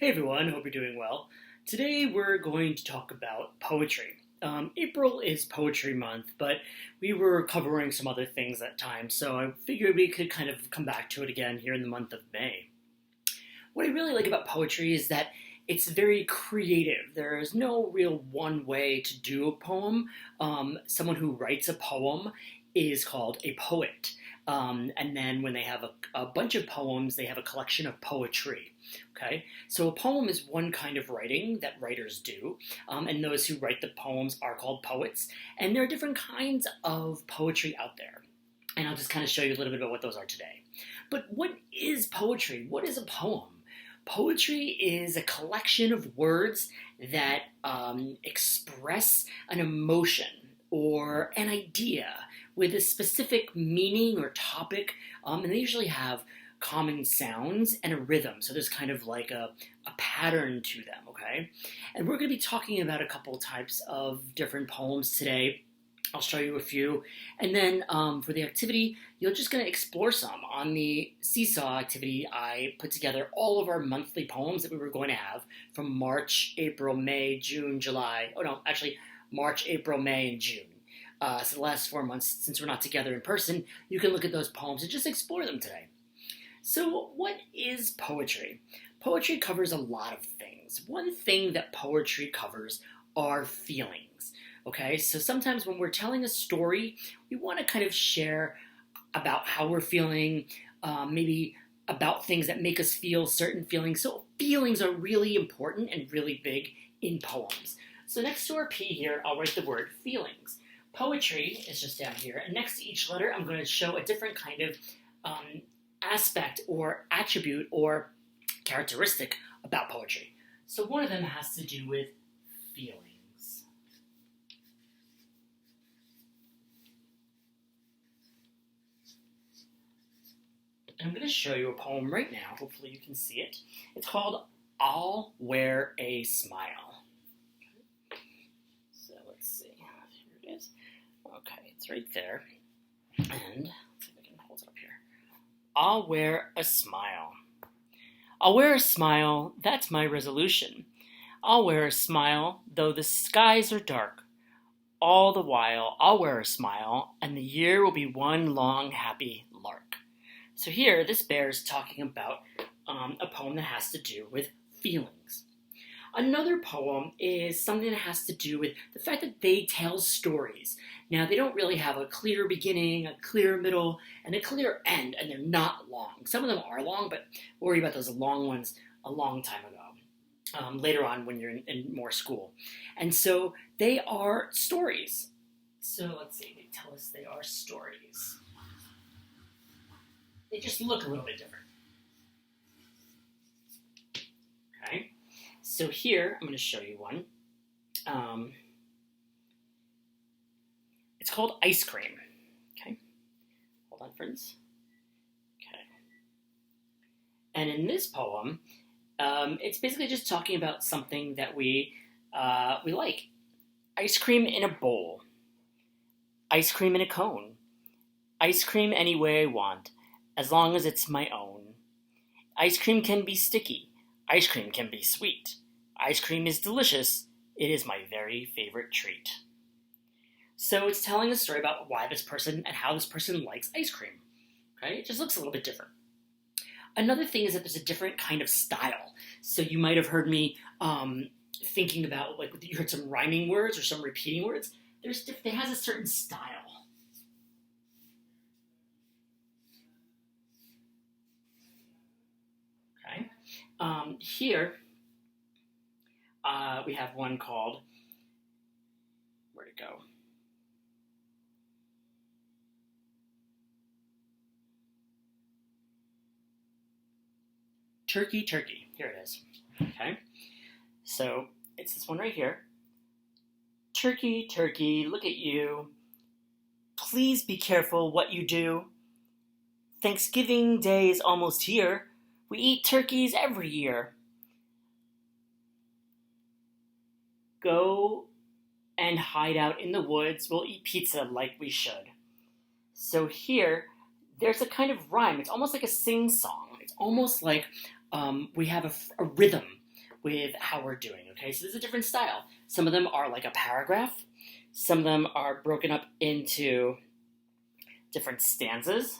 Hey everyone, hope you're doing well. Today we're going to talk about poetry. April is Poetry Month, but we were covering some other things that time, so I figured we could kind of come back to it again here in the month of May. What I really like about poetry is that it's very creative. There is no real one way to do a poem. Someone who writes a poem is called a poet. And then when they have a bunch of poems, they have a collection of poetry. Okay, so a poem is one kind of writing that writers do, and those who write the poems are called poets. And there are different kinds of poetry out there. And I'll just kind of show you a little bit about what those are today. But what is poetry? What is a poem? Poetry is a collection of words that express an emotion or an idea with a specific meaning or topic, and they usually have common sounds and a rhythm. So there's kind of like a pattern to them, okay? And we're going to be talking about a couple types of different poems today. I'll show you a few. And then for the activity, you're just going to explore some. On the Seesaw activity, I put together all of our monthly poems that we were going to have from March, April, May, June, July. Oh no, actually March, April, May, and June. So the last 4 months, since we're not together in person, you can look at those poems and just explore them today. So what is poetry? Poetry covers a lot of things. One thing that poetry covers are feelings. Okay, so sometimes when we're telling a story, we want to kind of share about how we're feeling, maybe about things that make us feel certain feelings. So feelings are really important and really big in poems. So next to our P here, I'll write the word feelings. Poetry is just down here, and next to each letter, I'm going to show a different kind of aspect or attribute or characteristic about poetry. So one of them has to do with feelings. And I'm going to show you a poem right now. Hopefully you can see it. It's called I'll Wear a Smile. So let's see. Here it is. Okay, it's right there. And let's see if I can hold it up here. I'll wear a smile. I'll wear a smile, that's my resolution. I'll wear a smile, though the skies are dark. All the while, I'll wear a smile, and the year will be one long happy lark. So here, this bear is talking about a poem that has to do with feelings. Another poem is something that has to do with the fact that they tell stories. Now, they don't really have a clear beginning, a clear middle, and a clear end, and they're not long. Some of them are long, but worry about those long ones a long time ago, later on when you're in more school. And so they are stories. So let's see, they tell us they are stories. They just look a little bit different. Okay? So here, I'm going to show you one. It's called Ice Cream. Okay, hold on, friends. Okay. And in this poem, it's basically just talking about something that we like. Ice cream in a bowl. Ice cream in a cone. Ice cream any way I want, as long as it's my own. Ice cream can be sticky. Ice cream can be sweet. Ice cream is delicious. It is my very favorite treat. So it's telling a story about why this person and how this person likes ice cream. Okay? It just looks a little bit different. Another thing is that there's a different kind of style. So you might have heard me thinking about, like, you heard some rhyming words or some repeating words. It has a certain style. Okay? Here, we have one called, where'd it go? Turkey, turkey. Here it is. Okay? So, it's this one right here. Turkey, turkey, look at you. Please be careful what you do. Thanksgiving Day is almost here. We eat turkeys every year. Go and hide out in the woods. We'll eat pizza like we should. So here, there's a kind of rhyme. It's almost like a sing-song. It's almost like we have a rhythm. with how we're doing, okay? So there's a different style. Some of them are like a paragraph. Some of them are broken up into different stanzas.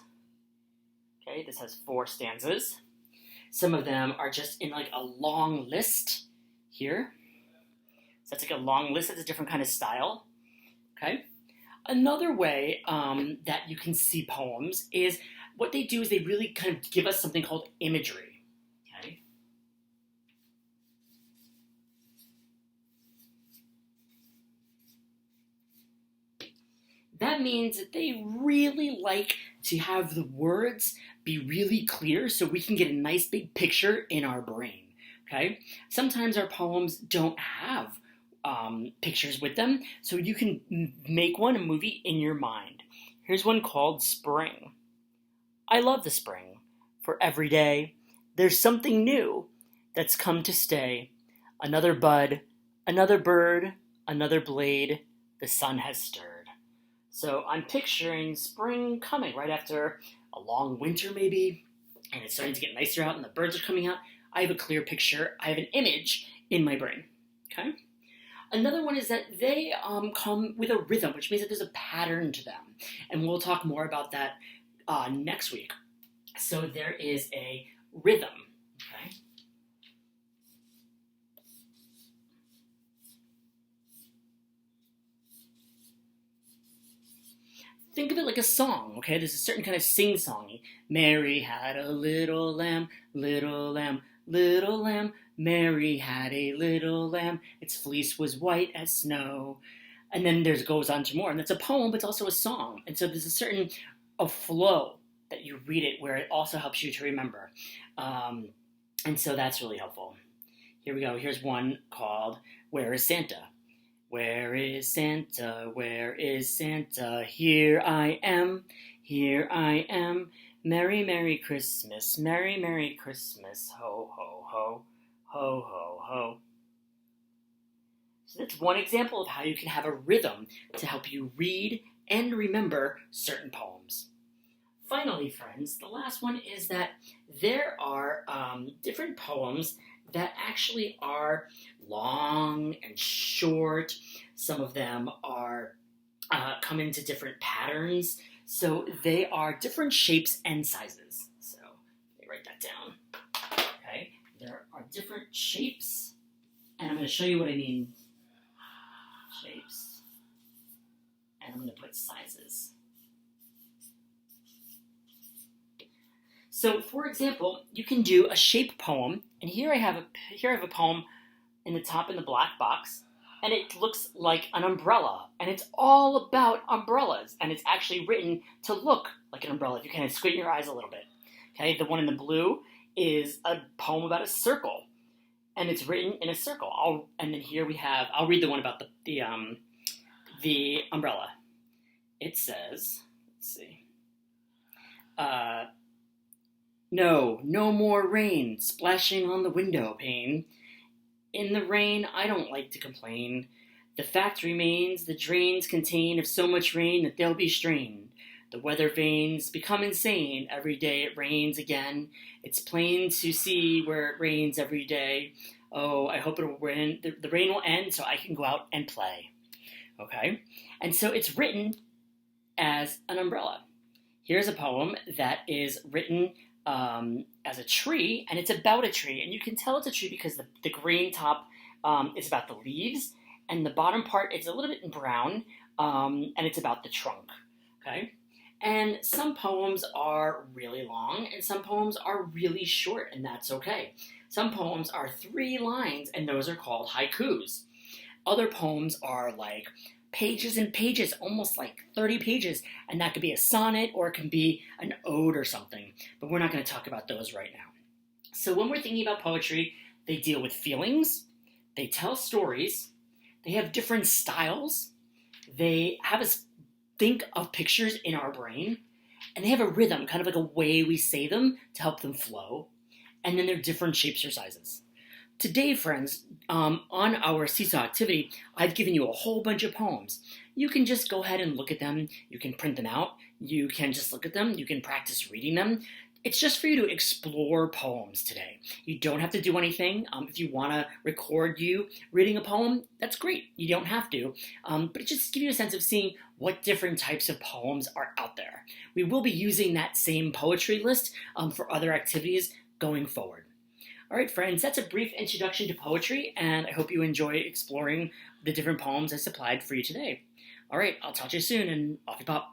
Okay, this has 4 stanzas. Some of them are just in like a long list here. So that's like a long list. That's a different kind of style. Okay. Another way that you can see poems is what they do is they really kind of give us something called imagery. Okay. That means that they really like to have the words be really clear so we can get a nice big picture in our brain. Okay. Sometimes our poems don't have pictures with them, so you can make a movie in your mind. Here's one called Spring. I love the spring, for every day there's something new that's come to stay. Another bud, another bird, another blade, the sun has stirred. So I'm picturing spring coming right after a long winter maybe, and it's starting to get nicer out and the birds are coming out. I have a clear picture, I have an image in my brain, okay? Another one is that they come with a rhythm, which means that there's a pattern to them. And we'll talk more about that next week. So there is a rhythm, okay? Think of it like a song, okay? There's a certain kind of sing-songy. Mary had a little lamb, little lamb, little lamb. Mary had a little lamb, its fleece was white as snow. And then there goes on to more, and it's a poem, but it's also a song. And so there's a certain flow that you read it where it also helps you to remember. And so that's really helpful. Here we go. Here's one called Where is Santa? Where is Santa? Where is Santa? Here I am, here I am. Merry, Merry Christmas, Merry, Merry Christmas, ho, ho, ho. Ho, ho, ho. So that's one example of how you can have a rhythm to help you read and remember certain poems. Finally, friends, the last one is that there are different poems that actually are long and short. Some of them are come into different patterns. So they are different shapes and sizes. So let me write that down. Okay. There are different shapes, and I'm going to show you what I mean. Shapes, and I'm going to put sizes. So, for example, you can do a shape poem, and here I have a poem in the top in the black box, and it looks like an umbrella, and it's all about umbrellas, and it's actually written to look like an umbrella if you kind of squint your eyes a little bit. Okay, the one in the blue is a poem about a circle, and it's written in a circle. And then here we have, I'll read the one about the umbrella. It says, let's see, no more rain splashing on the window pane. In the rain, I don't like to complain. The fact remains the drains contain of so much rain that they'll be strained. The weather vanes become insane. Every day it rains again. It's plain to see where it rains every day. Oh, I hope it'll rain. The rain will end so I can go out and play. Okay? And so it's written as an umbrella. Here's a poem that is written as a tree, and it's about a tree. And you can tell it's a tree because the green top is about the leaves, and the bottom part is a little bit in brown, and it's about the trunk. Okay? And some poems are really long, and some poems are really short, and that's okay. Some poems are 3 lines, and those are called haikus. Other poems are like pages and pages, almost like 30 pages, and that could be a sonnet or it can be an ode or something, but we're not going to talk about those right now. So when we're thinking about poetry, they deal with feelings, they tell stories, they have different styles, they have us think of pictures in our brain, and they have a rhythm, kind of like a way we say them to help them flow, and then they're different shapes or sizes. Today, friends, on our Seesaw activity, I've given you a whole bunch of poems. You can just go ahead and look at them. You can print them out. You can just look at them. You can practice reading them. It's just for you to explore poems today. You don't have to do anything. If you want to record you reading a poem, that's great. You don't have to. But it just gives you a sense of seeing what different types of poems are out there. We will be using that same poetry list for other activities going forward. All right, friends, that's a brief introduction to poetry, and I hope you enjoy exploring the different poems I supplied for you today. All right, I'll talk to you soon, and off you pop.